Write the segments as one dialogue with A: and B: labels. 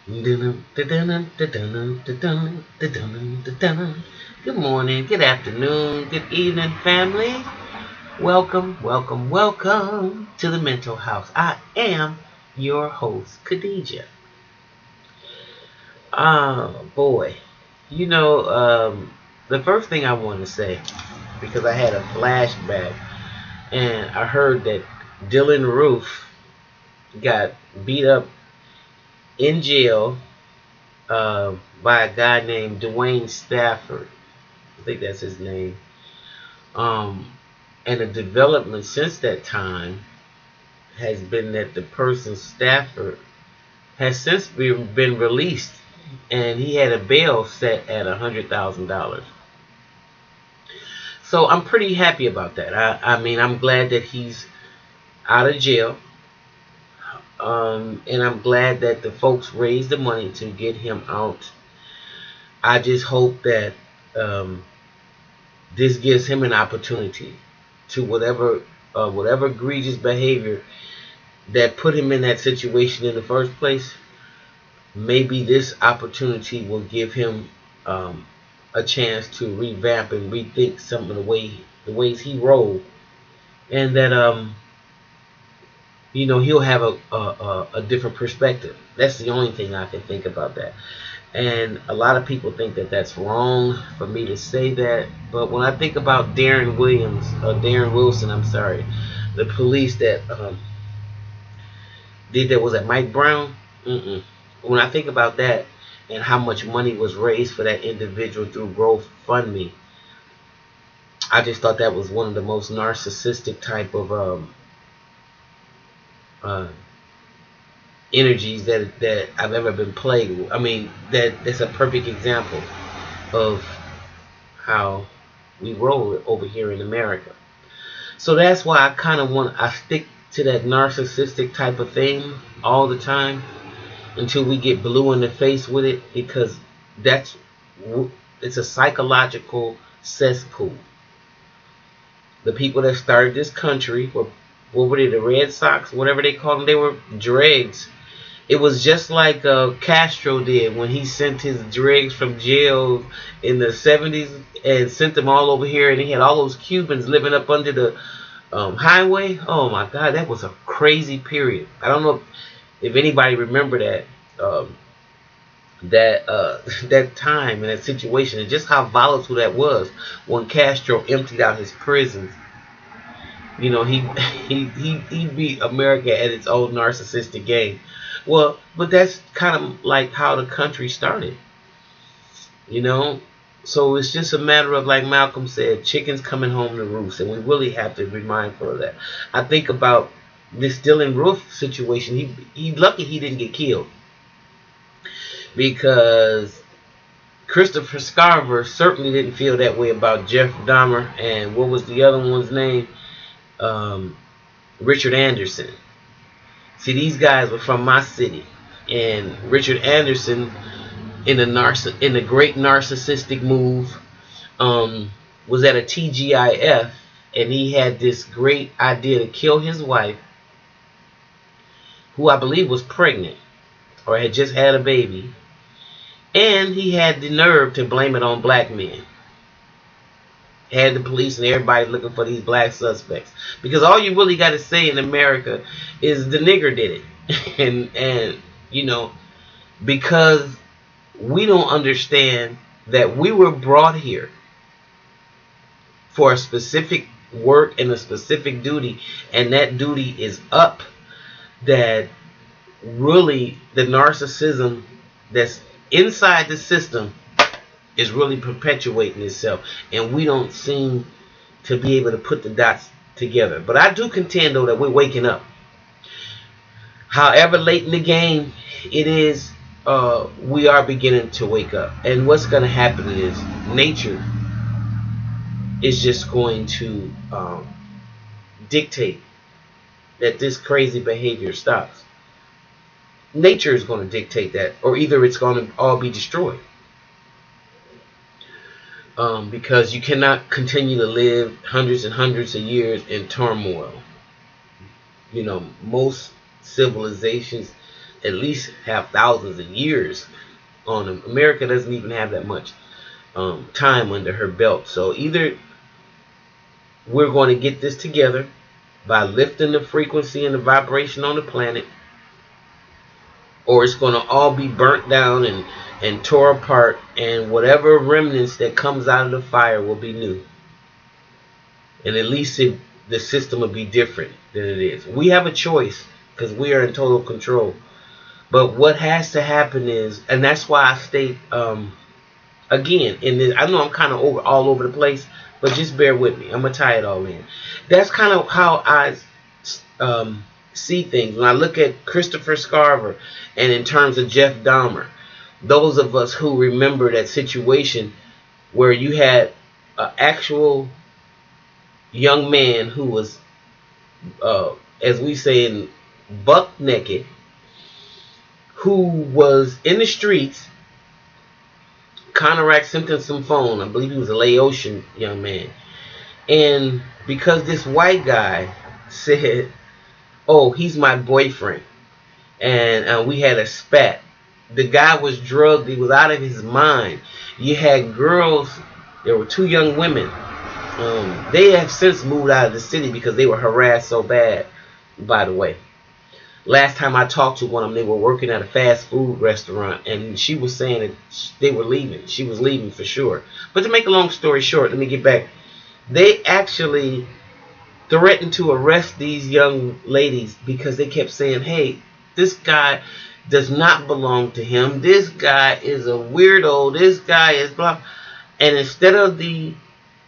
A: Good morning, good afternoon, good evening, family. Welcome, welcome, welcome to the Mental House. I am your host, Khadijah. Boy. You know, the first thing I want to say, because I had a flashback and I heard that Dylan Roof got beat up in jail by a guy named Dwayne Stafford. I think that's his name. Um, and the development since that time has been that the person Stafford has since been released, and he had a bail set at $100,000. So I'm pretty happy about that. I mean, I'm glad that he's out of jail, and I'm glad that the folks raised the money to get him out. I just hope that um, this gives him an opportunity to whatever egregious behavior that put him in that situation in the first place. Maybe this opportunity will give him a chance to revamp and rethink some of the ways he rolled, and that he'll have a different perspective. That's the only thing I can think about that. And a lot of people think that that's wrong for me to say that, but when I think about Darren Wilson, I'm sorry, the police that did that, was at Mike Brown. When I think about that and how much money was raised for that individual through GoFundMe, I just thought that was one of the most narcissistic type of uh, energies that I've ever been played with. I mean, that's a perfect example of how we roll over here in America. So that's why I stick to that narcissistic type of thing all the time until we get blue in the face with it, because that's it's a psychological cesspool. The people that started this country were, what were they, the Red Sox, whatever they called them, they were dregs. It was just like Castro did when he sent his dregs from jail in the 70s and sent them all over here, and he had all those Cubans living up under the highway. Oh my God, that was a crazy period. I don't know if anybody remember that that time and that situation, and just how volatile that was when Castro emptied out his prisons. He he beat America at its old narcissistic game. Well, but that's kind of like how the country started. You know, so it's just a matter of, like Malcolm said, chickens coming home to roost, and we really have to be mindful of that. I think about this Dylan Roof situation. He lucky he didn't get killed, because Christopher Scarver certainly didn't feel that way about Jeff Dahmer, and what was the other one's name? Um, Richard Anderson. See, these guys were from my city, and Richard Anderson, in a great narcissistic move, was at a TGIF, and he had this great idea to kill his wife, who I believe was pregnant or had just had a baby, and he had the nerve to blame it on black men. Had the police and everybody looking for these black suspects, because all you really got to say in America is the nigger did it. and because we don't understand that we were brought here for a specific work and a specific duty, and that duty is up, that really the narcissism that's inside the system is really perpetuating itself, and we don't seem to be able to put the dots together. But I do contend, though, that we're waking up. However late in the game it is, we are beginning to wake up. And what's going to happen is nature is just going to dictate that this crazy behavior stops. Nature is going to dictate that, or either it's going to all be destroyed. Because you cannot continue to live hundreds and hundreds of years in turmoil. Most civilizations at least have thousands of years on them. America doesn't even have that much time under her belt. So either we're going to get this together by lifting the frequency and the vibration on the planet, or it's going to all be burnt down and tore apart, and whatever remnants that comes out of the fire will be new. And at least the system will be different than it is. We have a choice because we are in total control. But what has to happen is, and that's why I state again, I know I'm kind of all over the place, but just bear with me. I'm gonna tie it all in. That's kind of how I see things when I look at Christopher Scarver, and in terms of Jeff Dahmer. Those of us who remember that situation where you had an actual young man who was, as we say, in buck naked, who was in the streets, Conarac sent him some phone. I believe he was a Laotian young man. And because this white guy said, oh, he's my boyfriend, and we had a spat. The guy was drugged. He was out of his mind. You had girls. There were two young women. They have since moved out of the city because they were harassed so bad, by the way. Last time I talked to one of them, they were working at a fast food restaurant, and she was saying that they were leaving. She was leaving for sure. But to make a long story short, let me get back. They actually threatened to arrest these young ladies because they kept saying, hey, this guy does not belong to him. This guy is a weirdo. This guy is blah. And instead of the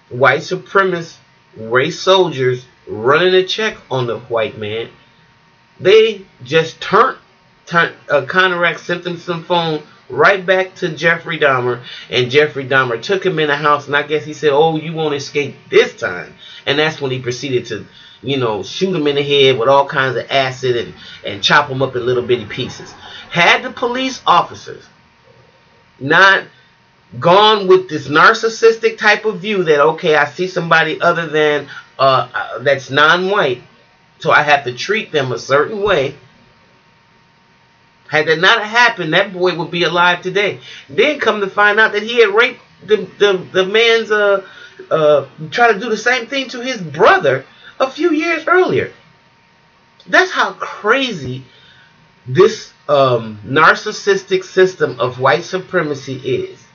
A: white supremacist race soldiers running a check on the white man, they just turned Conarac sent them some phone right back to Jeffrey Dahmer, and Jeffrey Dahmer took him in the house, and I guess he said, oh, you won't escape this time. And that's when he proceeded to, shoot him in the head with all kinds of acid and chop him up in little bitty pieces. Had the police officers not gone with this narcissistic type of view that, okay, I see somebody other than that's non-white, so I have to treat them a certain way. Had that not happened, that boy would be alive today. Then come to find out that he had raped the man's try to do the same thing to his brother a few years earlier. That's how crazy this narcissistic system of white supremacy is.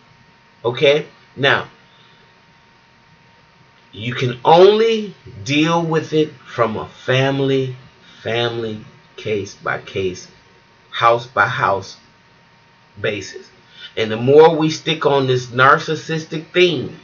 A: Okay? Now, you can only deal with it from a family case by case, house by house basis. And the more we stick on this narcissistic theme,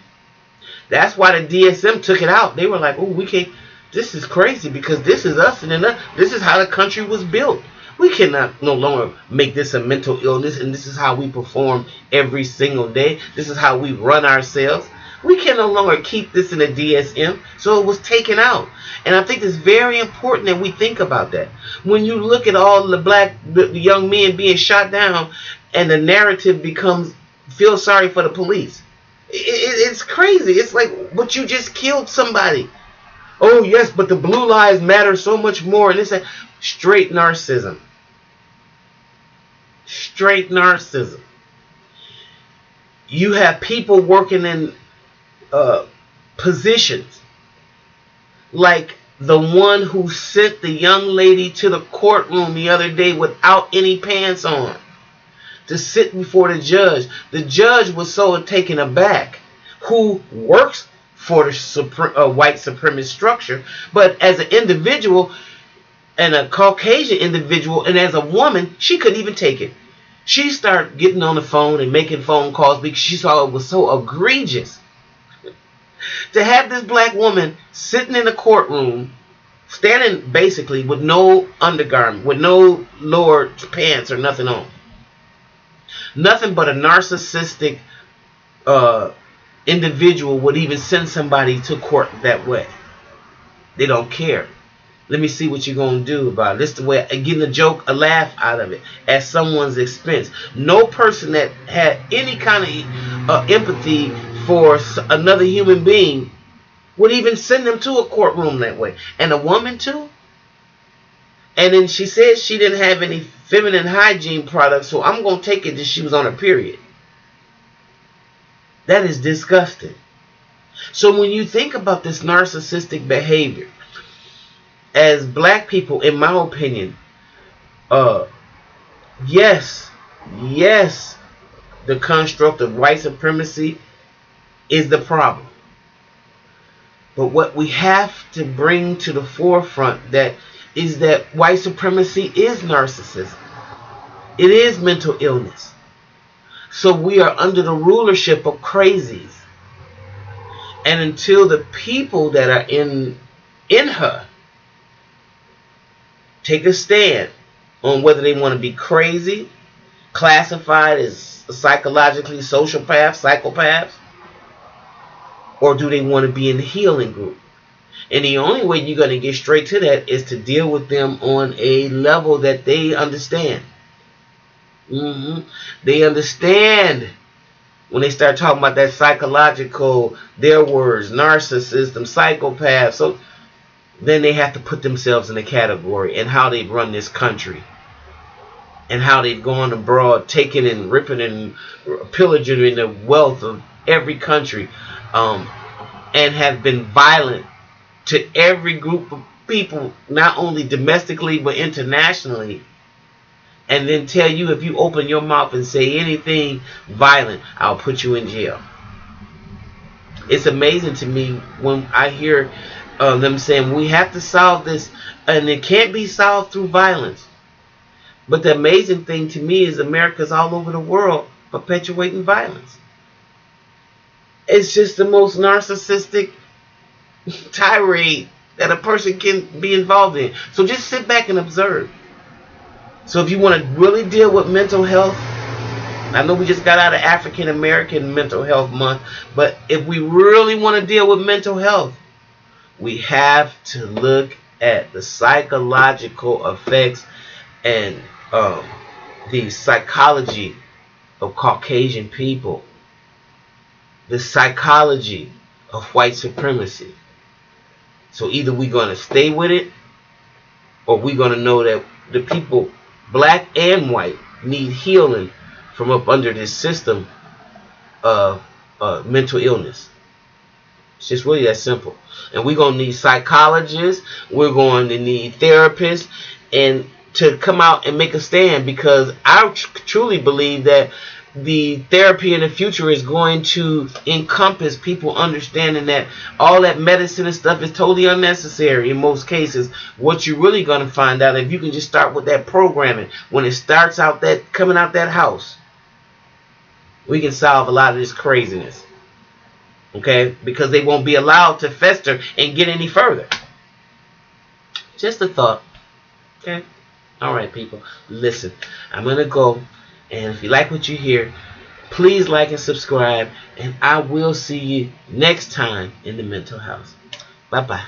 A: that's why the DSM took it out. They were like, oh, we can't, this is crazy because this is us and this is how the country was built. We cannot no longer make this a mental illness, and this is how we perform every single day. This is how we run ourselves. We can no longer keep this in the DSM, so it was taken out. And I think it's very important that we think about that. When you look at all the young men being shot down, and the narrative becomes, feel sorry for the police. It's crazy. It's like, but you just killed somebody. Oh, yes, but the blue lives matter so much more. And it's a straight narcissism. Straight narcissism. You have people working in positions like the one who sent the young lady to the courtroom the other day without any pants on to sit before the judge. The judge was so taken aback, who works for the white supremacist structure, but as an individual and a Caucasian individual and as a woman, she couldn't even take it. She started getting on the phone and making phone calls because she saw it was so egregious. To have this black woman sitting in the courtroom, standing basically with no undergarment, with no lower pants or nothing on. Nothing but a narcissistic individual would even send somebody to court that way. They don't care. Let me see what you're going to do about it. This is the way, getting a joke, a laugh out of it at someone's expense. No person that had any kind of empathy for another human being would even send them to a courtroom that way. And a woman too? And then she said she didn't have any feminine hygiene products, so I'm going to take it that she was on her period. That is disgusting. So when you think about this narcissistic behavior, as black people, in my opinion, yes, the construct of white supremacy is the problem. But what we have to bring to the forefront that is that white supremacy is narcissism. It is mental illness. So we are under the rulership of crazies. And until the people that are in her take a stand on whether they want to be crazy, classified as psychologically psychopaths, or do they want to be in the healing group? And the only way you're going to get straight to that is to deal with them on a level that they understand. They understand when they start talking about that psychological, their words, narcissism, psychopath. So then they have to put themselves in a category and how they've run this country. And how they've gone abroad, taking and ripping and pillaging the wealth of every country. And have been violent to every group of people, not only domestically but internationally, and then tell you if you open your mouth and say anything violent, I'll put you in jail. It's amazing to me when I hear them saying we have to solve this, and it can't be solved through violence. But the amazing thing to me is America's all over the world perpetuating violence. It's just the most narcissistic tirade that a person can be involved in. So just sit back and observe. So if you want to really deal with mental health, I know we just got out of African American Mental Health Month, but if we really want to deal with mental health, we have to look at the psychological effects and the psychology of Caucasian people, the psychology of white supremacy. So either we're going to stay with it, or we're going to know that the people, black and white, need healing from up under this system of mental illness. It's just really that simple. And we're going to need psychologists, we're going to need therapists, and to come out and make a stand, because I truly believe that the therapy in the future is going to encompass people understanding that all that medicine and stuff is totally unnecessary in most cases. What you're really going to find out, if you can just start with that programming, when it starts out that coming out that house, we can solve a lot of this craziness. Okay? Because they won't be allowed to fester and get any further. Just a thought. Okay? Alright, people. Listen, I'm going to go. And if you like what you hear, please like and subscribe. And I will see you next time in the Mental House. Bye-bye.